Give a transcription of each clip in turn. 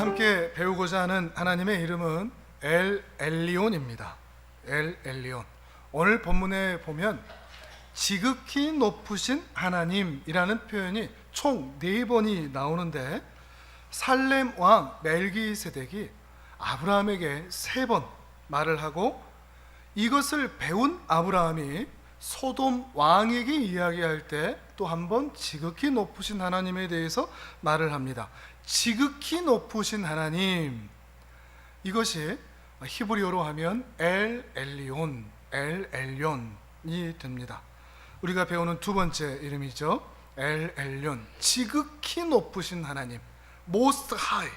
함께 배우고자 하는 하나님의 이름은 엘 엘리온입니다. 엘 엘리온. 오늘 본문에 보면 지극히 높으신 하나님이라는 표현이 총 4번이 나오는데, 살렘 왕 멜기세덱이 아브라함에게 3번 말을 하고, 이것을 배운 아브라함이 소돔 왕에게 이야기할 때 또 한 번 지극히 높으신 하나님에 대해서 말을 합니다. 지극히 높으신 하나님, 이것이 히브리어로 하면 엘 엘리온, 엘 엘리온이 됩니다. 우리가 배우는 두 번째 이름이죠. 엘 엘리온, 지극히 높으신 하나님, most high.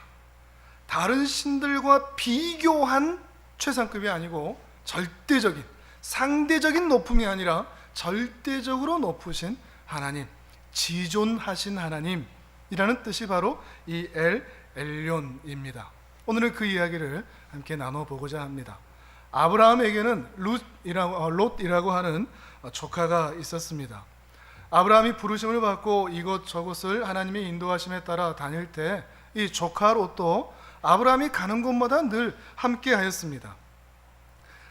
다른 신들과 비교한 최상급이 아니고 절대적인, 상대적인 높음이 아니라 절대적으로 높으신 하나님, 지존하신 하나님이라는 뜻이 바로 이 엘 엘리온입니다. 오늘은 그 이야기를 함께 나눠보고자 합니다. 아브라함에게는 롯이라고 하는 조카가 있었습니다. 아브라함이 부르심을 받고 이것저것을 하나님의 인도하심에 따라 다닐 때 이 조카 롯도 아브라함이 가는 곳마다 늘 함께 하였습니다.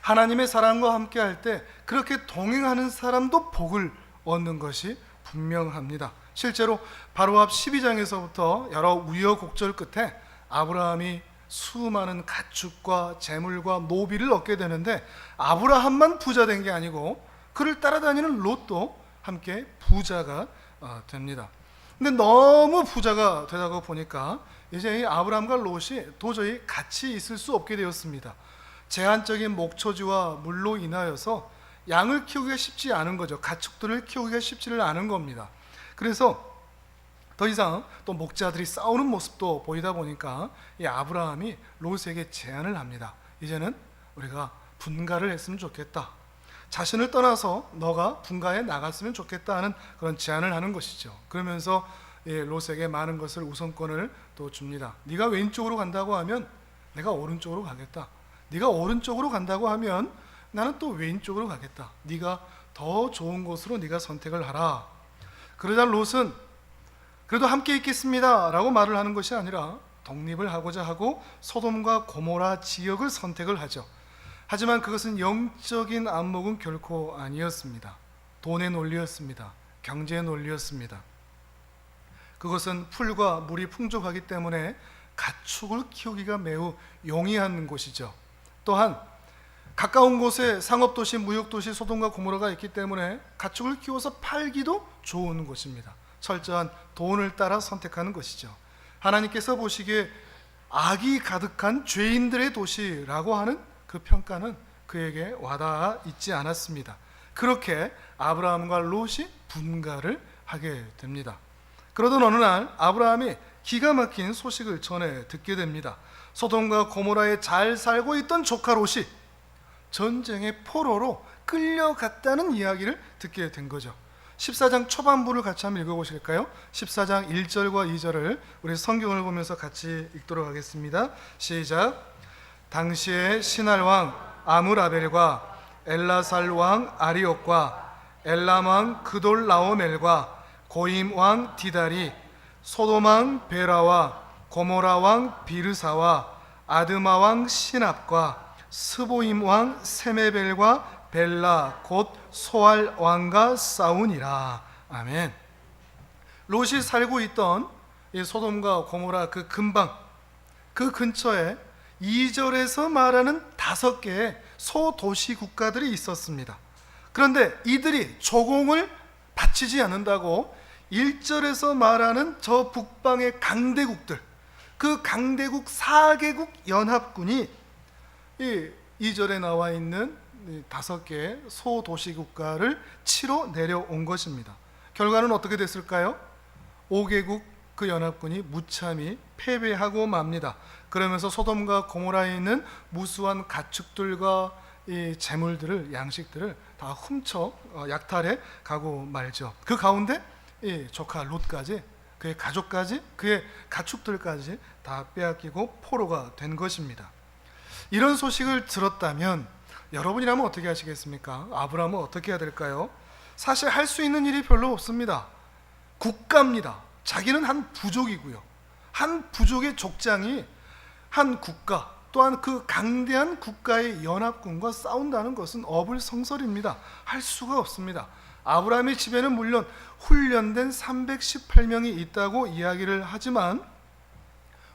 하나님의 사랑과 함께 할 때 그렇게 동행하는 사람도 복을 얻는 것이 분명합니다. 실제로 바로 앞 12장에서부터 여러 우여곡절 끝에 아브라함이 수많은 가축과 재물과 노비를 얻게 되는데, 아브라함만 부자 된 게 아니고 그를 따라다니는 롯도 함께 부자가 됩니다. 근데 너무 부자가 되다가 보니까 이제 이 아브라함과 롯이 도저히 같이 있을 수 없게 되었습니다. 제한적인 목초지와 물로 인하여서 양을 키우기가 쉽지 않은 거죠. 가축들을 키우기가 쉽지를 않은 겁니다. 그래서 더 이상 또 목자들이 싸우는 모습도 보이다 보니까 이 아브라함이 롯에게 제안을 합니다. 이제는 우리가 분가를 했으면 좋겠다. 자신을 떠나서 너가 분가에 나갔으면 좋겠다 하는 그런 제안을 하는 것이죠. 그러면서 롯에게 많은 것을, 우선권을 또 줍니다. 네가 왼쪽으로 간다고 하면 내가 오른쪽으로 가겠다. 네가 오른쪽으로 간다고 하면 나는 또 왼쪽으로 가겠다. 네가 더 좋은 곳으로 네가 선택을 하라. 그러자 롯은 그래도 함께 있겠습니다 라고 말을 하는 것이 아니라 독립을 하고자 하고 소돔과 고모라 지역을 선택을 하죠. 하지만 그것은 영적인 안목은 결코 아니었습니다. 돈의 논리였습니다. 경제의 논리였습니다. 그것은 풀과 물이 풍족하기 때문에 가축을 키우기가 매우 용이한 곳이죠. 또한 가까운 곳에 상업도시, 무역도시 소돔과 고모라가 있기 때문에 가축을 키워서 팔기도 좋은 곳입니다. 철저한 돈을 따라 선택하는 것이죠. 하나님께서 보시기에 악이 가득한 죄인들의 도시라고 하는 그 평가는 그에게 와닿아 있지 않았습니다. 그렇게 아브라함과 롯이 분가를 하게 됩니다. 그러던 어느 날 아브라함이 기가 막힌 소식을 전해 듣게 됩니다. 소돔과 고모라에 잘 살고 있던 조카 롯이 전쟁의 포로로 끌려갔다는 이야기를 듣게 된 거죠. 14장 초반부를 같이 한번 읽어보실까요? 14장 1절과 2절을 우리 성경을 보면서 같이 읽도록 하겠습니다. 시작. 당시에 시날 왕 아므라벨과 엘라살 왕 아리옥과 엘람 왕 그돌라오멜과 고임 왕 디달이 소돔 왕 베라와 고모라 왕 비르사와 아드마 왕 시납과 스보임 왕 세메벨과 벨라 곧 소알 왕과 싸우니라. 아멘. 롯이 살고 있던 이 소돔과 고모라 그 근방, 그 근처에 2절에서 말하는 5개의 소도시 국가들이 있었습니다. 그런데 이들이 조공을 바치지 않는다고 1절에서 말하는 저 북방의 강대국들, 그 강대국 4개국 연합군이 이 2절에 나와 있는 5개의 소도시 국가를 치러 내려온 것입니다. 결과는 어떻게 됐을까요? 5개국 그 연합군이 무참히 패배하고 맙니다. 그러면서 소돔과 고모라에 있는 무수한 가축들과 이 재물들을, 양식들을 다 훔쳐 약탈해 가고 말죠. 그 가운데 이 조카 롯까지, 그의 가족까지, 그의 가축들까지 다 빼앗기고 포로가 된 것입니다. 이런 소식을 들었다면 여러분이라면 어떻게 하시겠습니까? 아브라함은 어떻게 해야 될까요? 사실 할 수 있는 일이 별로 없습니다. 국가입니다. 자기는 한 부족이고요. 한 부족의 족장이 한 국가, 또한 그 강대한 국가의 연합군과 싸운다는 것은 어불성설입니다. 할 수가 없습니다. 아브라함의 집에는 물론 훈련된 318명이 있다고 이야기를 하지만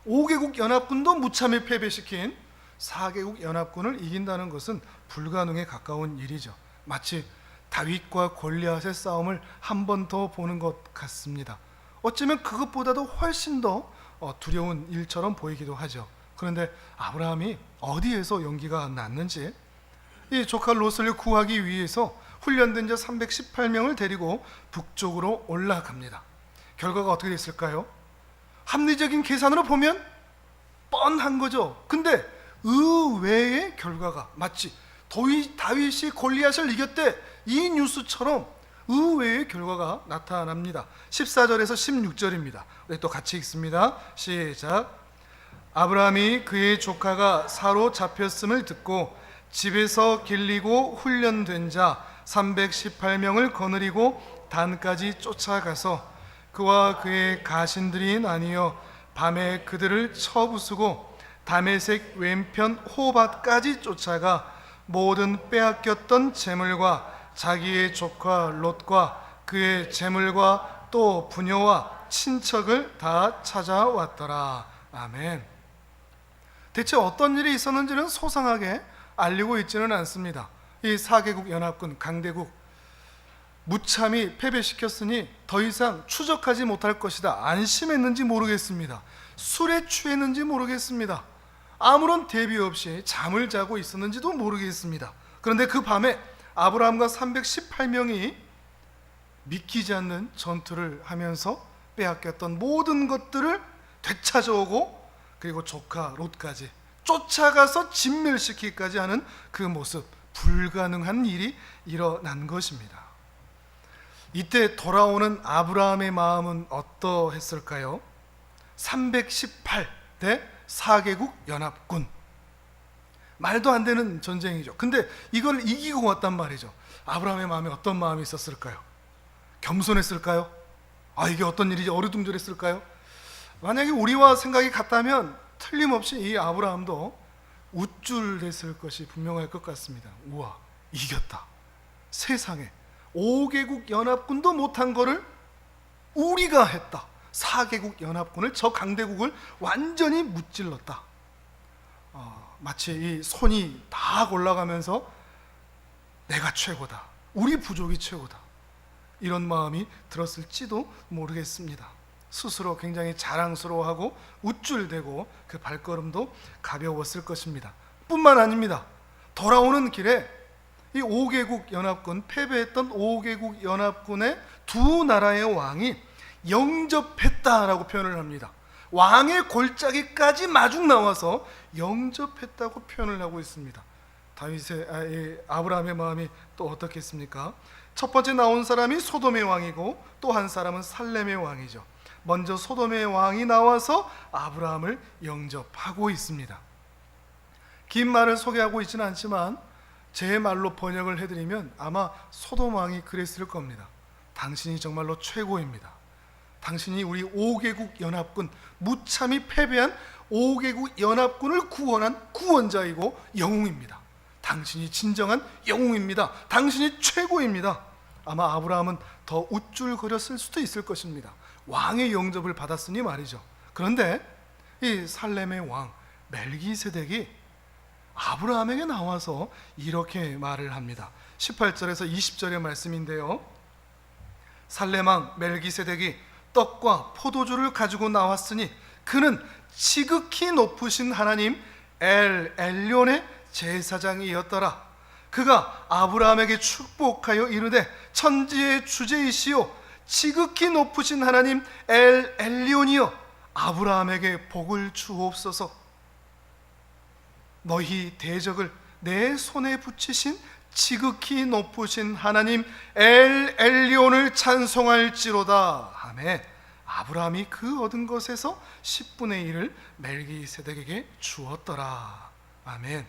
5개국 연합군도 무참히 패배시킨 4개국 연합군을 이긴다는 것은 불가능에 가까운 일이죠. 마치 다윗과 골리앗의 싸움을 한 번 더 보는 것 같습니다. 어쩌면 그것보다도 훨씬 더 두려운 일처럼 보이기도 하죠. 그런데 아브라함이 어디에서 용기가 났는지 이 조카 롯을 구하기 위해서 훈련된 자 318명을 데리고 북쪽으로 올라갑니다. 결과가 어떻게 됐을까요? 합리적인 계산으로 보면 뻔한 거죠. 근데 의외의 결과가, 마치 다윗이 골리앗을 이겼대 이 뉴스처럼 의외의 결과가 나타납니다. 14절에서 16절입니다. 우리 또 같이 읽습니다. 시작. 아브라함이 그의 조카가 사로잡혔음을 듣고 집에서 길리고 훈련된 자 318명을 거느리고 단까지 쫓아가서 그와 그의 가신들이 나뉘어 밤에 그들을 쳐부수고 다메섹 왼편 호밧까지 쫓아가 모든 빼앗겼던 재물과 자기의 조카 롯과 그의 재물과 또 부녀와 친척을 다 찾아왔더라. 아멘. 대체 어떤 일이 있었는지는 소상하게 알리고 있지는 않습니다. 이 4개국 연합군 강대국 무참히 패배시켰으니 더 이상 추적하지 못할 것이다. 안심했는지 모르겠습니다. 술에 취했는지 모르겠습니다. 아무런 대비 없이 잠을 자고 있었는지도 모르겠습니다. 그런데 그 밤에 아브라함과 318명이 믿기지 않는 전투를 하면서 빼앗겼던 모든 것들을 되찾아오고 그리고 조카 롯까지 쫓아가서 진멸시키기까지 하는 그 모습, 불가능한 일이 일어난 것입니다. 이때 돌아오는 아브라함의 마음은 어떠했을까요? 318 대 4개국 연합군, 말도 안 되는 전쟁이죠. 근데 이걸 이기고 왔단 말이죠. 아브라함의 마음에 어떤 마음이 있었을까요? 겸손했을까요? 이게 어떤 일이지? 어리둥절했을까요? 만약에 우리와 생각이 같다면 틀림없이 이 아브라함도 우쭐댔을 것이 분명할 것 같습니다. 우와, 이겼다. 세상에 5개국 연합군도 못한 거를 우리가 했다. 4개국 연합군을, 저 강대국을 완전히 무찔렀다. 마치 이 손이 다 올라가면서 내가 최고다, 우리 부족이 최고다, 이런 마음이 들었을지도 모르겠습니다. 스스로 굉장히 자랑스러워하고 우쭐대고 그 발걸음도 가벼웠을 것입니다. 뿐만 아닙니다. 돌아오는 길에 이 5개국 연합군, 패배했던 5개국 연합군의 두 나라의 왕이 영접했다라고 표현을 합니다. 왕의 골짜기까지 마중 나와서 영접했다고 표현을 하고 있습니다. 아브라함의 마음이 또 어떻겠습니까? 첫 번째 나온 사람이 소돔의 왕이고 또 한 사람은 살렘의 왕이죠. 먼저 소돔의 왕이 나와서 아브라함을 영접하고 있습니다. 긴 말을 소개하고 있지는 않지만 제 말로 번역을 해드리면 아마 소돔 왕이 그랬을 겁니다. 당신이 정말로 최고입니다. 당신이 우리 5개국 연합군, 무참히 패배한 5개국 연합군을 구원한 구원자이고 영웅입니다. 당신이 진정한 영웅입니다. 당신이 최고입니다. 아마 아브라함은 더 우쭐거렸을 수도 있을 것입니다. 왕의 영접을 받았으니 말이죠. 그런데 이 살렘의 왕 멜기세덱이 아브라함에게 나와서 이렇게 말을 합니다. 18절에서 20절의 말씀인데요. 살렘 왕 멜기세덱이 떡과 포도주를 가지고 나왔으니 그는 지극히 높으신 하나님 엘엘론의 제사장이었더라. 그가 아브라함에게 축복하여 이르되 천지의 주제이시오 지극히 높으신 하나님 엘엘론이여 아브라함에게 복을 주옵소서. 너희 대적을 내 손에 붙이신 지극히 높으신 하나님 엘엘론을 찬송할지로다. 아멘. 아브라함이 그 얻은 것에서 10분의 1을 멜기세덱에게 주었더라. 아멘.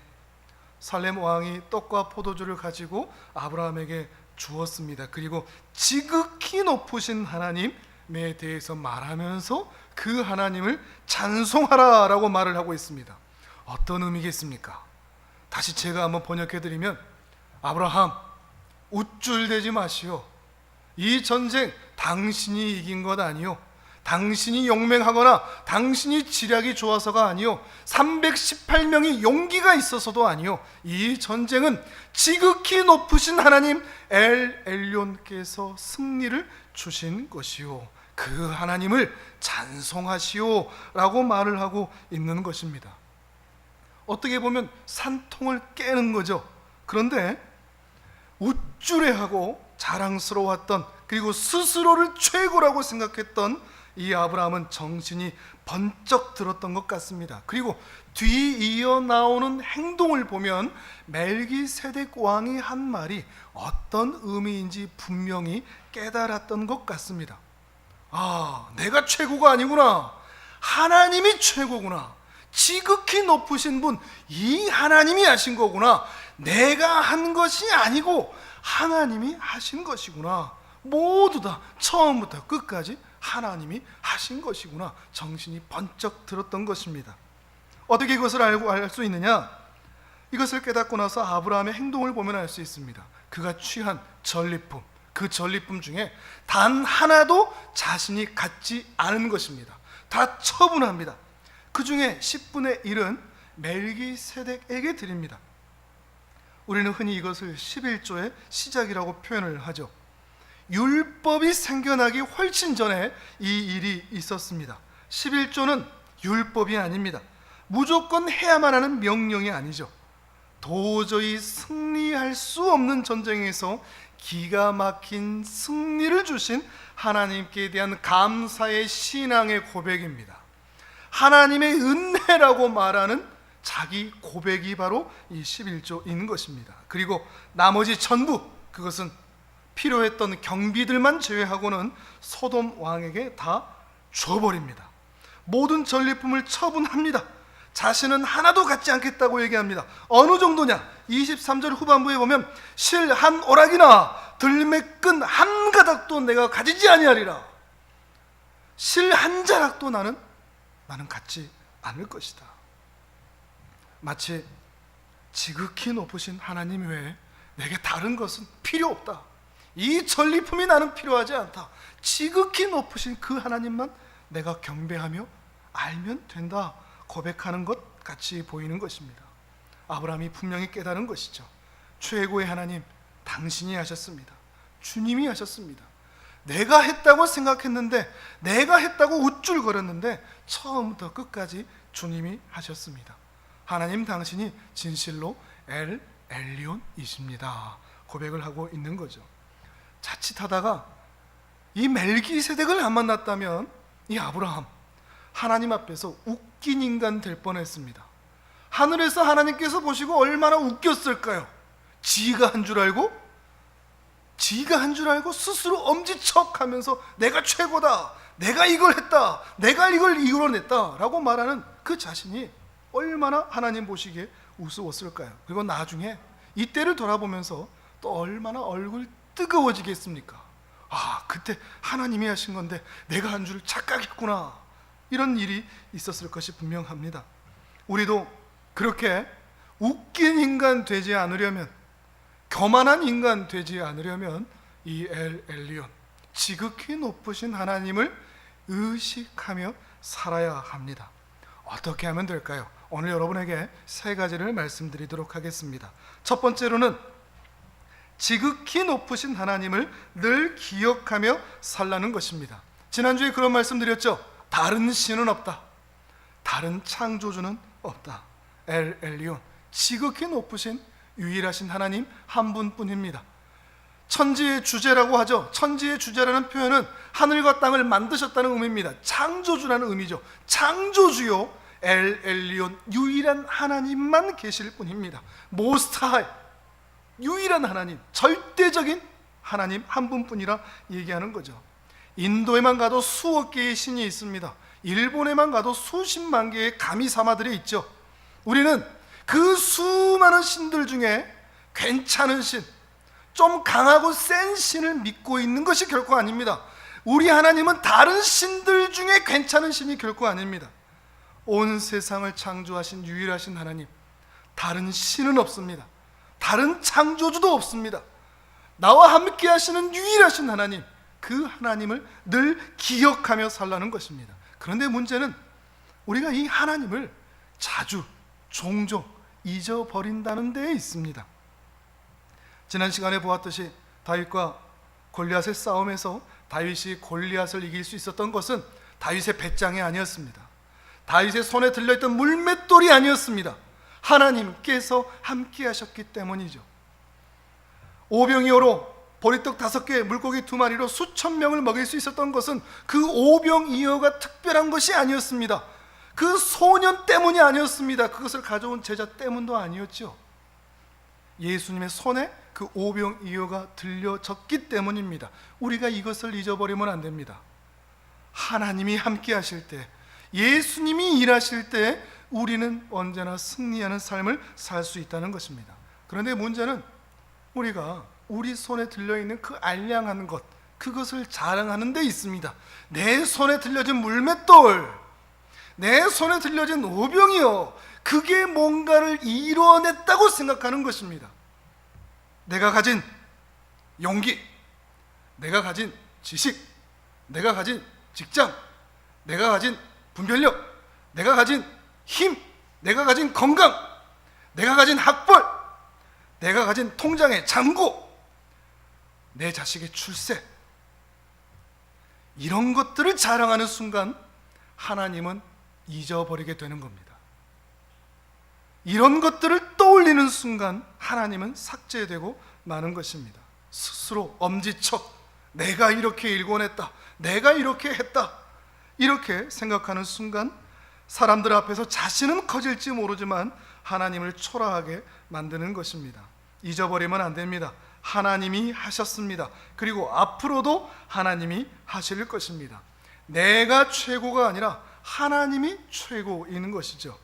살렘 왕이 떡과 포도주를 가지고 아브라함에게 주었습니다. 그리고 지극히 높으신 하나님에 대해서 말하면서 그 하나님을 찬송하라라고 말을 하고 있습니다. 어떤 의미겠습니까? 다시 제가 한번 번역해드리면, 아브라함, 우쭐대지 마시오. 이 전쟁 당신이 이긴 것 아니오. 당신이 용맹하거나 당신이 지략이 좋아서가 아니오. 318명의 용기가 있어서도 아니오. 이 전쟁은 지극히 높으신 하나님 엘 엘리온께서 승리를 주신 것이오. 그 하나님을 찬송하시오 라고 말을 하고 있는 것입니다. 어떻게 보면 산통을 깨는 거죠. 그런데 우쭐해하고 자랑스러웠던, 그리고 스스로를 최고라고 생각했던 이 아브라함은 정신이 번쩍 들었던 것 같습니다. 그리고 뒤이어 나오는 행동을 보면 멜기세덱 왕이 한 말이 어떤 의미인지 분명히 깨달았던 것 같습니다. 아, 내가 최고가 아니구나. 하나님이 최고구나. 지극히 높으신 분, 이 하나님이 하신 거구나. 내가 한 것이 아니고 하나님이 하신 것이구나. 모두 다 처음부터 끝까지 하나님이 하신 것이구나. 정신이 번쩍 들었던 것입니다. 어떻게 이것을 알 수 있느냐? 이것을 깨닫고 나서 아브라함의 행동을 보면 알 수 있습니다. 그가 취한 전리품, 그 전리품 중에 단 하나도 자신이 갖지 않은 것입니다. 다 처분합니다. 그 중에 10분의 1은 멜기세덱에게 드립니다. 우리는 흔히 이것을 11조의 시작이라고 표현을 하죠. 율법이 생겨나기 훨씬 전에 이 일이 있었습니다. 11조는 율법이 아닙니다. 무조건 해야만 하는 명령이 아니죠. 도저히 승리할 수 없는 전쟁에서 기가 막힌 승리를 주신 하나님께 대한 감사의 신앙의 고백입니다. 하나님의 은혜라고 말하는 자기 고백이 바로 이 11조인 것입니다. 그리고 나머지 전부, 그것은 필요했던 경비들만 제외하고는 소돔 왕에게 다 줘버립니다. 모든 전리품을 처분합니다. 자신은 하나도 갖지 않겠다고 얘기합니다. 어느 정도냐? 23절 후반부에 보면 실 한 오락이나 들매끈 한 가닥도 내가 가지지 아니하리라. 실 한 자락도 나는 갖지 않을 것이다. 마치 지극히 높으신 하나님 외에 내게 다른 것은 필요 없다. 이 전리품이 나는 필요하지 않다. 지극히 높으신 그 하나님만 내가 경배하며 알면 된다. 고백하는 것 같이 보이는 것입니다. 아브라함이 분명히 깨달은 것이죠. 최고의 하나님, 당신이 하셨습니다. 주님이 하셨습니다. 내가 했다고 생각했는데, 내가 했다고 우쭐거렸는데 처음부터 끝까지 주님이 하셨습니다. 하나님 당신이 진실로 엘 엘리온이십니다. 고백을 하고 있는 거죠. 자칫하다가 이 멜기세덱을 안 만났다면 이 아브라함, 하나님 앞에서 웃긴 인간 될 뻔했습니다. 하늘에서 하나님께서 보시고 얼마나 웃겼을까요? 지가 한 줄 알고 스스로 엄지척하면서 내가 최고다, 내가 이걸 했다, 내가 이걸 이끌어냈다 라고 말하는 그 자신이 얼마나 하나님 보시기에 우스웠을까요? 그리고 나중에 이때를 돌아보면서 또 얼마나 얼굴 뜨거워지겠습니까? 아, 그때 하나님이 하신 건데 내가 한 줄 착각했구나. 이런 일이 있었을 것이 분명합니다. 우리도 그렇게 웃긴 인간 되지 않으려면, 교만한 인간 되지 않으려면 이 엘 엘리온, 지극히 높으신 하나님을 의식하며 살아야 합니다. 어떻게 하면 될까요? 오늘 여러분에게 세 가지를 말씀드리도록 하겠습니다. 첫 번째로는 지극히 높으신 하나님을 늘 기억하며 살라는 것입니다. 지난주에 그런 말씀 드렸죠. 다른 신은 없다. 다른 창조주는 없다. 엘 엘리온, 지극히 높으신 유일하신 하나님 한 분뿐입니다. 천지의 주제라고 하죠. 천지의 주제라는 표현은 하늘과 땅을 만드셨다는 의미입니다. 창조주라는 의미죠. 창조주요 엘 엘리온, 유일한 하나님만 계실 뿐입니다. 모스트 하이, 유일한 하나님, 절대적인 하나님 한 분뿐이라 얘기하는 거죠. 인도에만 가도 수억 개의 신이 있습니다. 일본에만 가도 수십만 개의 가미사마들이 있죠. 우리는 그 수많은 신들 중에 괜찮은 신, 좀 강하고 센 신을 믿고 있는 것이 결코 아닙니다. 우리 하나님은 다른 신들 중에 괜찮은 신이 결코 아닙니다. 온 세상을 창조하신 유일하신 하나님, 다른 신은 없습니다. 다른 창조주도 없습니다. 나와 함께 하시는 유일하신 하나님, 그 하나님을 늘 기억하며 살라는 것입니다. 그런데 문제는 우리가 이 하나님을 자주, 종종 잊어버린다는 데에 있습니다. 지난 시간에 보았듯이 다윗과 골리앗의 싸움에서 다윗이 골리앗을 이길 수 있었던 것은 다윗의 배짱이 아니었습니다. 다윗의 손에 들려있던 물맷돌이 아니었습니다. 하나님께서 함께 하셨기 때문이죠. 오병이어로 보리떡 5개, 물고기 2마리로 수천 명을 먹일 수 있었던 것은 그 오병이어가 특별한 것이 아니었습니다. 그 소년 때문이 아니었습니다. 그것을 가져온 제자 때문도 아니었죠. 예수님의 손에 그 오병이어가 들려졌기 때문입니다. 우리가 이것을 잊어버리면 안 됩니다. 하나님이 함께 하실 때, 예수님이 일하실 때 우리는 언제나 승리하는 삶을 살 수 있다는 것입니다. 그런데 문제는 우리가 우리 손에 들려있는 그 알량한 것, 그것을 자랑하는 데 있습니다. 내 손에 들려진 물맷돌, 내 손에 들려진 오병이어, 그게 뭔가를 이뤄냈다고 생각하는 것입니다. 내가 가진 용기, 내가 가진 지식, 내가 가진 직장, 내가 가진 분별력, 내가 가진 힘, 내가 가진 건강, 내가 가진 학벌, 내가 가진 통장의 잔고, 내 자식의 출세, 이런 것들을 자랑하는 순간 하나님은 잊어버리게 되는 겁니다. 이런 것들을 떠올리는 순간 하나님은 삭제되고 마는 것입니다. 스스로 엄지척, 내가 이렇게 일궈냈다, 내가 이렇게 했다, 이렇게 생각하는 순간 사람들 앞에서 자신은 커질지 모르지만 하나님을 초라하게 만드는 것입니다. 잊어버리면 안 됩니다. 하나님이 하셨습니다. 그리고 앞으로도 하나님이 하실 것입니다. 내가 최고가 아니라 하나님이 최고인 것이죠.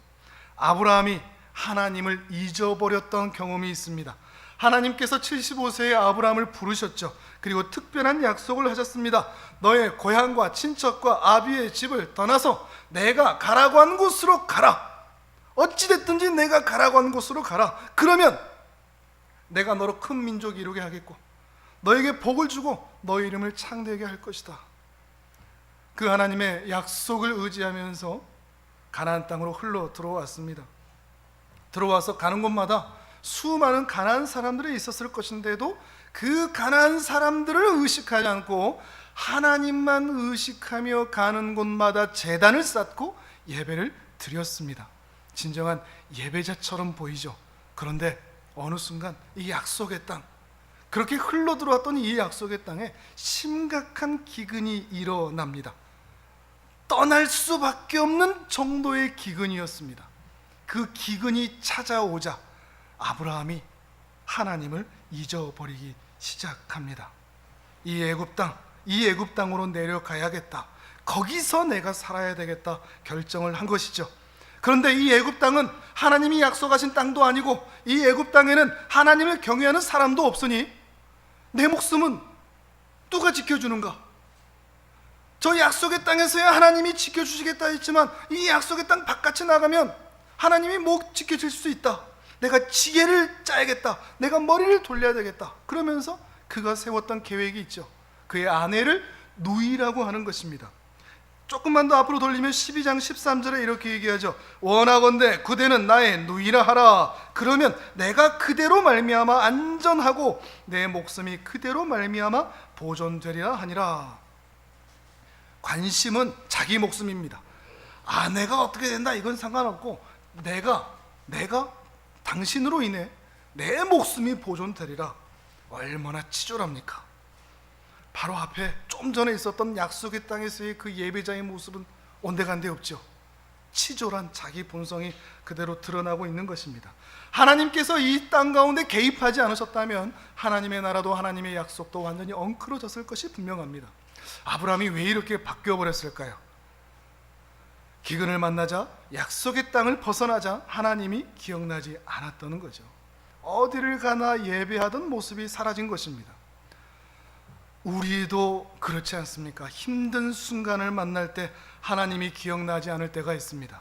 아브라함이 하나님을 잊어버렸던 경험이 있습니다. 하나님께서 75세의 아브라함을 부르셨죠. 그리고 특별한 약속을 하셨습니다. 너의 고향과 친척과 아비의 집을 떠나서 내가 가라고 한 곳으로 가라. 어찌됐든지 내가 가라고 한 곳으로 가라. 그러면 내가 너로 큰 민족이 이루게 하겠고 너에게 복을 주고 너의 이름을 창대하게 할 것이다. 그 하나님의 약속을 의지하면서 가나안 땅으로 흘러 들어왔습니다. 들어와서 가는 곳마다 수많은 가나안 사람들이 있었을 것인데도 그 가나안 사람들을 의식하지 않고 하나님만 의식하며 가는 곳마다 제단을 쌓고 예배를 드렸습니다. 진정한 예배자처럼 보이죠. 그런데 어느 순간 이 약속의 땅, 그렇게 흘러 들어왔던 이 약속의 땅에 심각한 기근이 일어납니다. 떠날 수밖에 없는 정도의 기근이었습니다. 그 기근이 찾아오자 아브라함이 하나님을 잊어버리기 시작합니다. 이 애굽 땅으로 내려가야겠다, 거기서 내가 살아야 되겠다 결정을 한 것이죠. 그런데 이 애굽 땅은 하나님이 약속하신 땅도 아니고 이 애굽 땅에는 하나님을 경외하는 사람도 없으니 내 목숨은 누가 지켜주는가? 저 약속의 땅에서야 하나님이 지켜주시겠다 했지만 이 약속의 땅 바깥에 나가면 하나님이 못 지켜줄 수 있다. 내가 지혜를 짜야겠다, 내가 머리를 돌려야 되겠다. 그러면서 그가 세웠던 계획이 있죠. 그의 아내를 누이라고 하는 것입니다. 조금만 더 앞으로 돌리면 12장 13절에 이렇게 얘기하죠. 원하건대 그대는 나의 누이라 하라. 그러면 내가 그대로 말미암아 안전하고 내 목숨이 그대로 말미암아 보존되리라 하니라. 관심은 자기 목숨입니다. 아내가 어떻게 된다 이건 상관없고 내가 당신으로 인해 내 목숨이 보존되리라. 얼마나 치졸합니까? 바로 앞에 좀 전에 있었던 약속의 땅에서의 그 예배자의 모습은 온데간데 없죠. 치졸한 자기 본성이 그대로 드러나고 있는 것입니다. 하나님께서 이 땅 가운데 개입하지 않으셨다면 하나님의 나라도 하나님의 약속도 완전히 엉클어졌을 것이 분명합니다. 아브라함이 왜 이렇게 바뀌어버렸을까요? 기근을 만나자, 약속의 땅을 벗어나자 하나님이 기억나지 않았다는 거죠. 어디를 가나 예배하던 모습이 사라진 것입니다. 우리도 그렇지 않습니까? 힘든 순간을 만날 때 하나님이 기억나지 않을 때가 있습니다.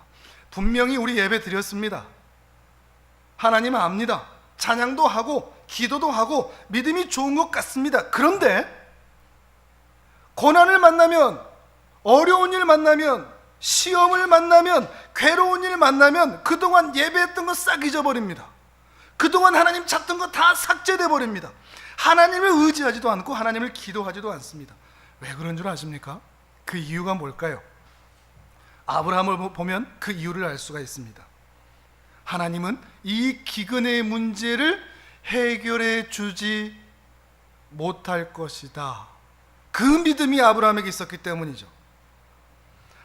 분명히 우리 예배 드렸습니다. 하나님 압니다. 찬양도 하고 기도도 하고 믿음이 좋은 것 같습니다. 그런데 고난을 만나면, 어려운 일 만나면, 시험을 만나면, 괴로운 일 만나면 그동안 예배했던 거 싹 잊어버립니다. 그동안 하나님 찾던 거 다 삭제돼 버립니다. 하나님을 의지하지도 않고 하나님을 기도하지도 않습니다. 왜 그런 줄 아십니까? 그 이유가 뭘까요? 아브라함을 보면 그 이유를 알 수가 있습니다. 하나님은 이 기근의 문제를 해결해 주지 못할 것이다. 그 믿음이 아브라함에게 있었기 때문이죠.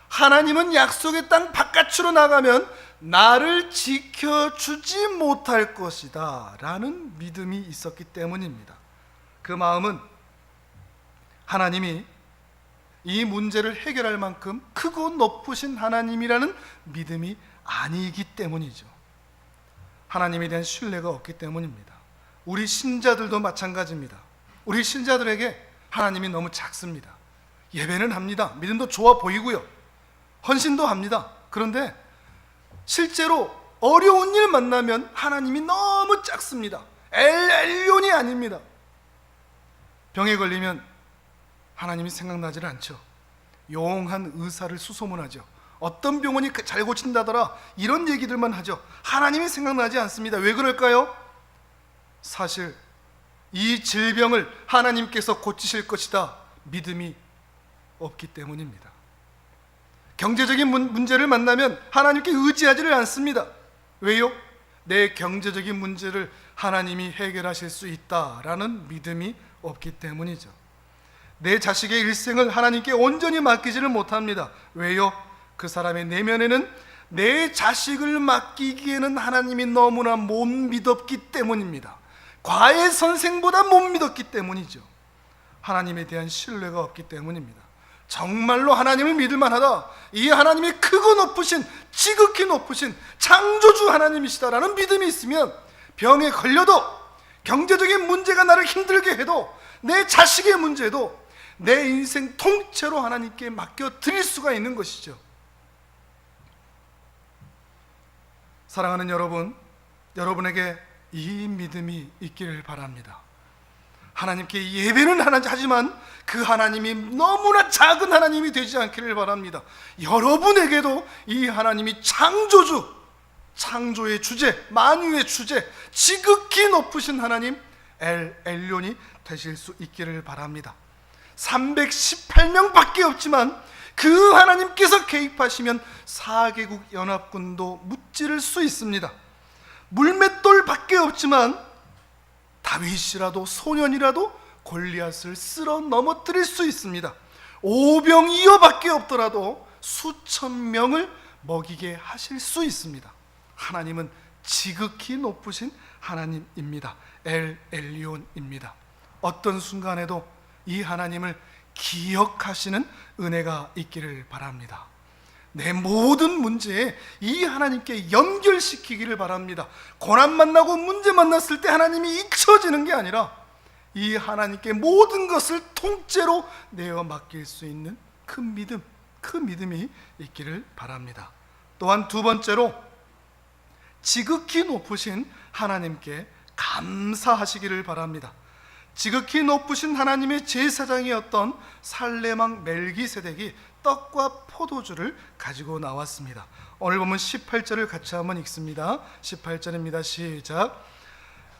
하나님은 약속의 땅 바깥으로 나가면 나를 지켜주지 못할 것이다 라는 믿음이 있었기 때문입니다. 그 마음은 하나님이 이 문제를 해결할 만큼 크고 높으신 하나님이라는 믿음이 아니기 때문이죠. 하나님에 대한 신뢰가 없기 때문입니다. 우리 신자들도 마찬가지입니다. 우리 신자들에게 하나님이 너무 작습니다. 예배는 합니다. 믿음도 좋아 보이고요, 헌신도 합니다. 그런데 실제로 어려운 일 만나면 하나님이 너무 작습니다. 엘리온이 아닙니다. 병에 걸리면 하나님이 생각나질 않죠. 용한 의사를 수소문하죠. 어떤 병원이 잘 고친다더라, 이런 얘기들만 하죠. 하나님이 생각나지 않습니다. 왜 그럴까요? 사실 이 질병을 하나님께서 고치실 것이다 믿음이 없기 때문입니다. 경제적인 문제를 만나면 하나님께 의지하지를 않습니다. 왜요? 내 경제적인 문제를 하나님이 해결하실 수 있다라는 믿음이 없기 때문이죠. 내 자식의 일생을 하나님께 온전히 맡기지를 못합니다. 왜요? 그 사람의 내면에는 내 자식을 맡기기에는 하나님이 너무나 못 믿었기 때문입니다. 과외 선생보다 못 믿었기 때문이죠. 하나님에 대한 신뢰가 없기 때문입니다. 정말로 하나님을 믿을만하다, 이 하나님이 크고 높으신, 지극히 높으신 창조주 하나님이시다라는 믿음이 있으면 병에 걸려도, 경제적인 문제가 나를 힘들게 해도, 내 자식의 문제도 내 인생 통째로 하나님께 맡겨 드릴 수가 있는 것이죠. 사랑하는 여러분, 여러분에게 이 믿음이 있기를 바랍니다. 하나님께 예배는 하지만 그 하나님이 너무나 작은 하나님이 되지 않기를 바랍니다. 여러분에게도 이 하나님이 창조주, 창조의 주제, 만유의 주제, 지극히 높으신 하나님 엘리온이 되실 수 있기를 바랍니다. 318명밖에 없지만 그 하나님께서 개입하시면 4개국 연합군도 무찌를 수 있습니다. 물맷돌밖에 없지만 다윗이라도 소년이라도 골리앗을 쓸어 넘어뜨릴 수 있습니다. 오병이어밖에 없더라도 수천 명을 먹이게 하실 수 있습니다. 하나님은 지극히 높으신 하나님입니다. 엘리온입니다. 어떤 순간에도 이 하나님을 기억하시는 은혜가 있기를 바랍니다. 내 모든 문제에 이 하나님께 연결시키기를 바랍니다. 고난 만나고 문제 만났을 때 하나님이 잊혀지는 게 아니라 이 하나님께 모든 것을 통째로 내어 맡길 수 있는 큰 믿음, 그 믿음이 있기를 바랍니다. 또한 두 번째로 지극히 높으신 하나님께 감사하시기를 바랍니다. 지극히 높으신 하나님의 제사장이었던 살레망 멜기세덱이 떡과 포도주를 가지고 나왔습니다. 오늘 보면 18절을 같이 한번 읽습니다. 18절입니다. 시작.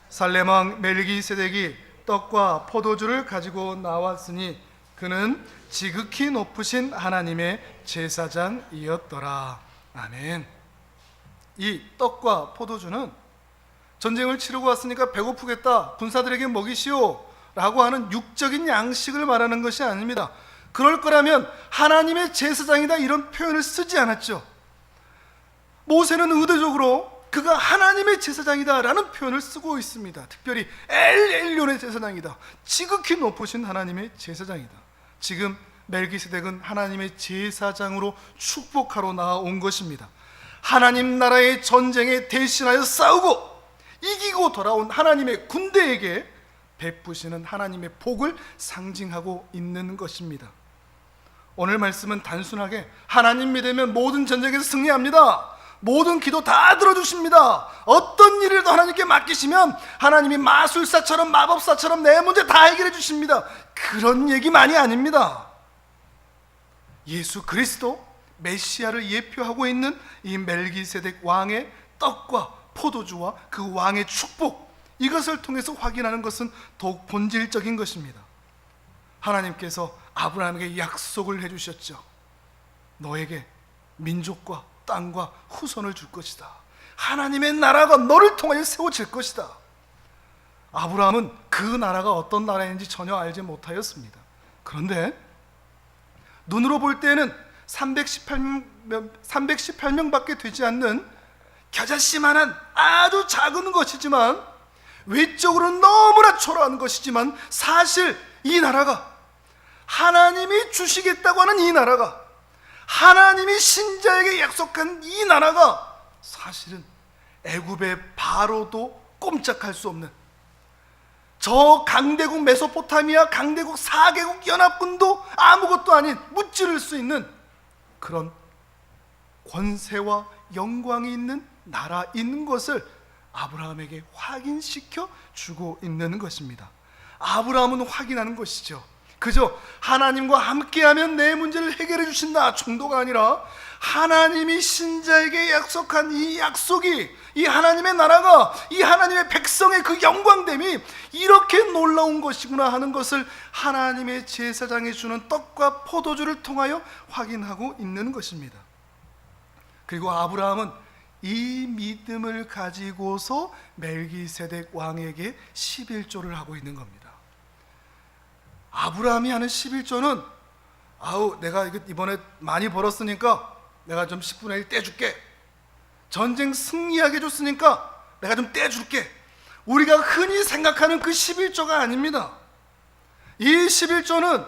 살레망 멜기세덱이 떡과 포도주를 가지고 나왔으니 그는 지극히 높으신 하나님의 제사장이었더라. 아멘. 이 떡과 포도주는 전쟁을 치르고 왔으니까 배고프겠다, 군사들에게 먹이시오 라고 하는 육적인 양식을 말하는 것이 아닙니다. 그럴 거라면 하나님의 제사장이다 이런 표현을 쓰지 않았죠. 모세는 의도적으로 그가 하나님의 제사장이다 라는 표현을 쓰고 있습니다. 특별히 엘리온의 제사장이다, 지극히 높으신 하나님의 제사장이다. 지금 멜기세덱은 하나님의 제사장으로 축복하러 나온 것입니다. 하나님 나라의 전쟁에 대신하여 싸우고 이기고 돌아온 하나님의 군대에게 베푸시는 하나님의 복을 상징하고 있는 것입니다. 오늘 말씀은 단순하게 하나님 믿으면 모든 전쟁에서 승리합니다, 모든 기도 다 들어주십니다, 어떤 일이라도 하나님께 맡기시면 하나님이 마술사처럼 마법사처럼 내 문제 다 해결해 주십니다, 그런 얘기만이 아닙니다. 예수 그리스도 메시아를 예표하고 있는 이 멜기세덱 왕의 떡과 포도주와 그 왕의 축복, 이것을 통해서 확인하는 것은 더욱 본질적인 것입니다. 하나님께서 아브라함에게 약속을 해주셨죠. 너에게 민족과 땅과 후손을 줄 것이다. 하나님의 나라가 너를 통하여 세워질 것이다. 아브라함은 그 나라가 어떤 나라인지 전혀 알지 못하였습니다. 그런데 눈으로 볼 때는 318명밖에 되지 않는 겨자씨만한 아주 작은 것이지만, 외적으로는 너무나 초라한 것이지만, 사실 이 나라가, 하나님이 주시겠다고 하는 이 나라가, 하나님이 신자에게 약속한 이 나라가 사실은 애굽의 바로도 꼼짝할 수 없는, 저 강대국 메소포타미아 강대국 4개국 연합군도 아무것도 아닌 무찌를 수 있는 그런 권세와 영광이 있는 나라인 것을 아브라함에게 확인시켜 주고 있는 것입니다. 아브라함은 확인하는 것이죠. 그저 하나님과 함께하면 내 문제를 해결해 주신다 정도가 아니라, 하나님이 신자에게 약속한 이 약속이, 이 하나님의 나라가, 이 하나님의 백성의 그 영광됨이 이렇게 놀라운 것이구나 하는 것을 하나님의 제사장이 주는 떡과 포도주를 통하여 확인하고 있는 것입니다. 그리고 아브라함은 이 믿음을 가지고서 멜기세덱 왕에게 11조를 하고 있는 겁니다. 아브라함이 하는 11조는, 내가 이번에 많이 벌었으니까 내가 좀 10분의 1 떼줄게, 전쟁 승리하게 해줬으니까 내가 좀 떼줄게, 우리가 흔히 생각하는 그 11조가 아닙니다. 이 11조는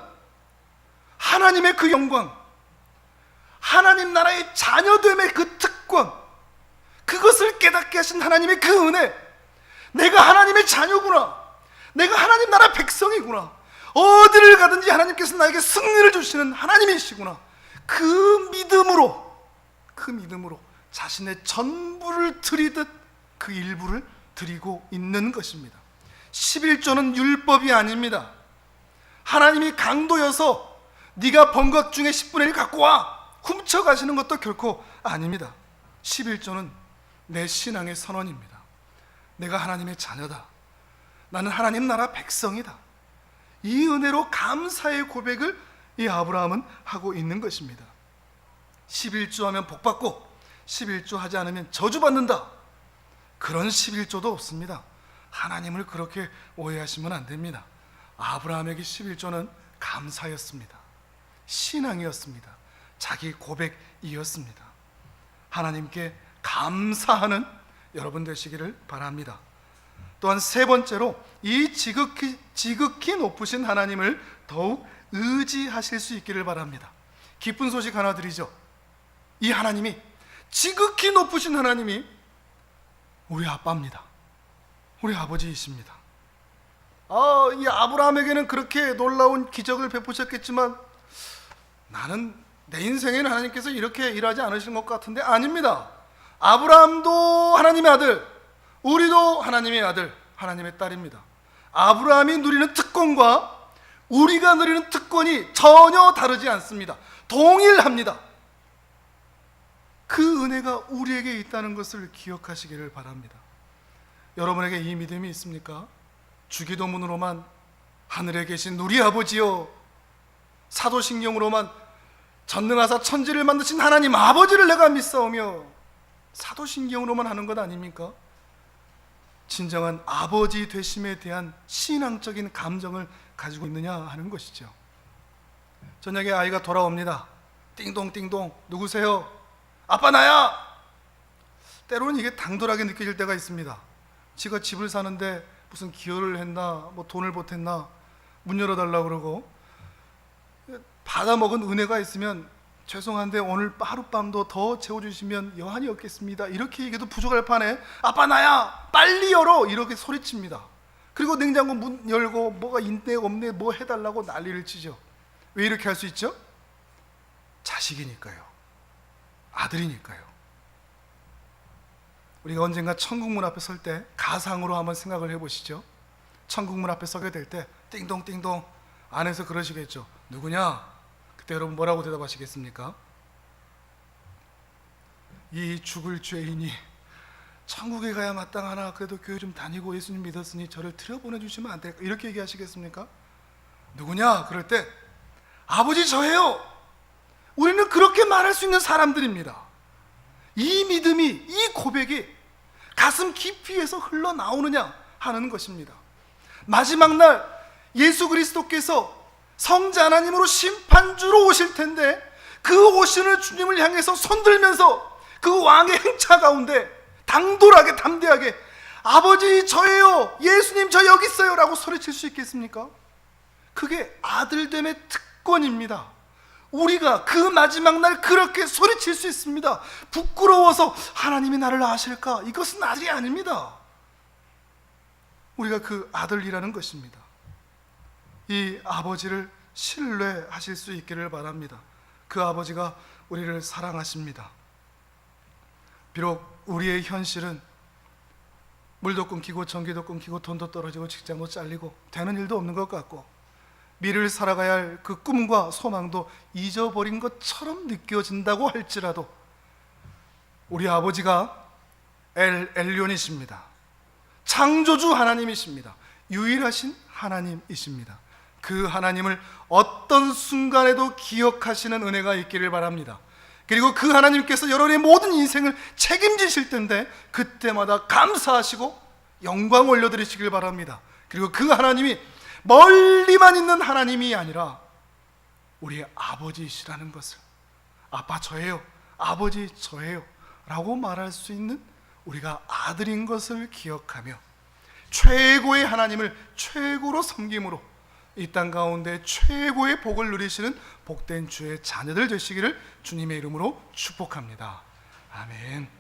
하나님의 그 영광, 하나님 나라의 자녀됨의 그 특권, 그것을 깨닫게 하신 하나님의 그 은혜, 내가 하나님의 자녀구나, 내가 하나님 나라 백성이구나, 어디를 가든지 하나님께서 나에게 승리를 주시는 하나님이시구나, 그 믿음으로 자신의 전부를 드리듯 그 일부를 드리고 있는 것입니다. 11조는 율법이 아닙니다. 하나님이 강도여서 네가 번 것 중에 10분의 1 갖고 와, 훔쳐가시는 것도 결코 아닙니다. 11조는 내 신앙의 선언입니다. 내가 하나님의 자녀다, 나는 하나님 나라 백성이다, 이 은혜로 감사의 고백을 이 아브라함은 하고 있는 것입니다. 11조 하면 복받고 11조 하지 않으면 저주받는다, 그런 11조도 없습니다. 하나님을 그렇게 오해하시면 안 됩니다. 아브라함에게 11조는 감사였습니다. 신앙이었습니다. 자기 고백이었습니다. 하나님께 감사하는 여러분 되시기를 바랍니다. 또한 세 번째로, 이 지극히 높으신 하나님을 더욱 의지하실 수 있기를 바랍니다. 기쁜 소식 하나 드리죠. 이 하나님이, 지극히 높으신 하나님이 우리 아빠입니다. 우리 아버지이십니다. 이 아브라함에게는 그렇게 놀라운 기적을 베푸셨겠지만, 나는 내 인생에는 하나님께서 이렇게 일하지 않으신 것 같은데, 아닙니다. 아브라함도 하나님의 아들, 우리도 하나님의 아들, 하나님의 딸입니다. 아브라함이 누리는 특권과 우리가 누리는 특권이 전혀 다르지 않습니다. 동일합니다. 그 은혜가 우리에게 있다는 것을 기억하시기를 바랍니다. 여러분에게 이 믿음이 있습니까? 주기도문으로만 하늘에 계신 우리 아버지여, 사도신경으로만 전능하사 천지를 만드신 하나님 아버지를 내가 믿사오며, 사도신경으로만 하는 것 아닙니까? 진정한 아버지 되심에 대한 신앙적인 감정을 가지고 있느냐 하는 것이죠. 저녁에 아이가 돌아옵니다. 띵동띵동, 누구세요? 아빠 나야! 때로는 이게 당돌하게 느껴질 때가 있습니다. 지가 집을 사는데 무슨 기여를 했나, 돈을 보탰나, 문 열어달라고 그러고, 받아먹은 은혜가 있으면 죄송한데 오늘 하룻밤도 더 채워주시면 여한이 없겠습니다, 이렇게 얘기해도 부족할 판에 아빠 나야 빨리 열어, 이렇게 소리칩니다. 그리고 냉장고 문 열고 뭐가 있네 없네 뭐 해달라고 난리를 치죠. 왜 이렇게 할 수 있죠? 자식이니까요. 아들이니까요. 우리가 언젠가 천국문 앞에 설 때 가상으로 한번 생각을 해보시죠. 천국문 앞에 서게 될 때 띵동띵동 안에서 그러시겠죠. 누구냐? 그때 여러분 뭐라고 대답하시겠습니까? 이 죽을 죄인이 천국에 가야 마땅하나 그래도 교회 좀 다니고 예수님 믿었으니 저를 들여보내주시면 안 될까? 이렇게 얘기하시겠습니까? 누구냐? 그럴 때 아버지 저예요. 우리는 그렇게 말할 수 있는 사람들입니다. 이 믿음이, 이 고백이 가슴 깊이에서 흘러나오느냐 하는 것입니다. 마지막 날 예수 그리스도께서 성자 하나님으로 심판주로 오실 텐데 그 오시는 주님을 향해서 손들면서 그 왕의 행차 가운데 당돌하게 담대하게 아버지 저예요, 예수님 저 여기 있어요 라고 소리칠 수 있겠습니까? 그게 아들됨의 특권입니다. 우리가 그 마지막 날 그렇게 소리칠 수 있습니다. 부끄러워서 하나님이 나를 아실까? 이것은 아들이 아닙니다. 우리가 그 아들이라는 것입니다. 이 아버지를 신뢰하실 수 있기를 바랍니다. 그 아버지가 우리를 사랑하십니다. 비록 우리의 현실은 물도 끊기고 전기도 끊기고 돈도 떨어지고 직장도 잘리고 되는 일도 없는 것 같고 미래를 살아가야 할 그 꿈과 소망도 잊어버린 것처럼 느껴진다고 할지라도 우리 아버지가 엘리온이십니다. 창조주 하나님이십니다. 유일하신 하나님이십니다. 그 하나님을 어떤 순간에도 기억하시는 은혜가 있기를 바랍니다. 그리고 그 하나님께서 여러분의 모든 인생을 책임지실 텐데 그때마다 감사하시고 영광 올려드리시길 바랍니다. 그리고 그 하나님이 멀리만 있는 하나님이 아니라 우리의 아버지이시라는 것을, 아빠 저예요, 아버지 저예요 라고 말할 수 있는 우리가 아들인 것을 기억하며 최고의 하나님을 최고로 섬김으로 이 땅 가운데 최고의 복을 누리시는 복된 주의 자녀들 되시기를 주님의 이름으로 축복합니다. 아멘.